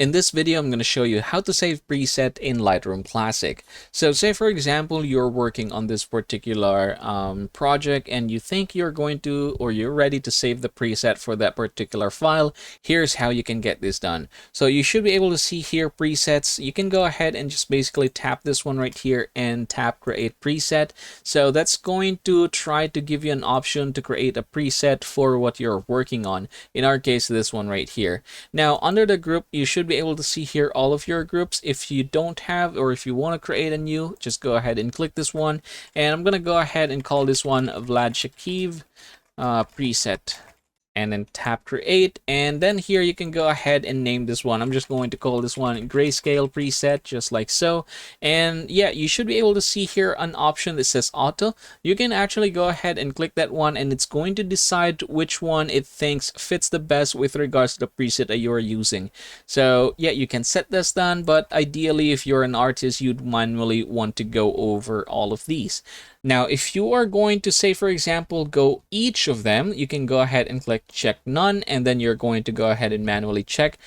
In this video, I'm going to show you how to save preset in Lightroom Classic. So say, for example, you're working on this particular project and you think you're going to, or you're ready to save the preset for that particular file. Here's how you can get this done. So you should be able to see here presets. You can go ahead and just basically tap this one right here and tap create preset. So that's going to try to give you an option to create a preset for what you're working on. In our case, this one right here. Now, under the group, you should be able to see here all of your groups. If you don't have, or if you want to create a new, just go ahead and click this one. And I'm going to go ahead and call this one Vlad Shakiv preset. And then tap create, and then here you can go ahead and name this one. I'm just going to call this one grayscale preset, just like so. And yeah, you should be able to see here an option that says auto. You can actually go ahead and click that one, and it's going to decide which one it thinks fits the best with regards to the preset that you're using. So yeah, you can set this done, but ideally if you're an artist, you'd manually want to go over all of these. Now, if you are going to say, for example, go each of them, you can go ahead and click check none, and then you're going to go ahead and manually check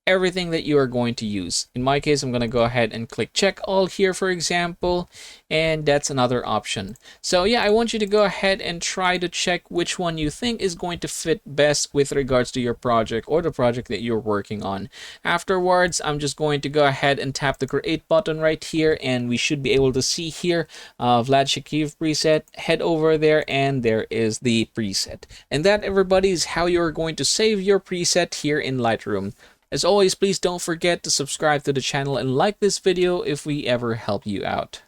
everything that you are going to use. In my case, I'm going to go ahead and click check all here, for example, and that's another option. So yeah, I want you to go ahead and try to check which one you think is going to fit best with regards to your project or the project that you're working on. Afterwards, I'm just going to go ahead and tap the create button right here, and we should be able to see here Vlad Shakiv preset. Head over there, and there is the preset. And that, everybody, is how you're going to save your preset here in Lightroom. As always, please don't forget to subscribe to the channel and like this video if we ever help you out.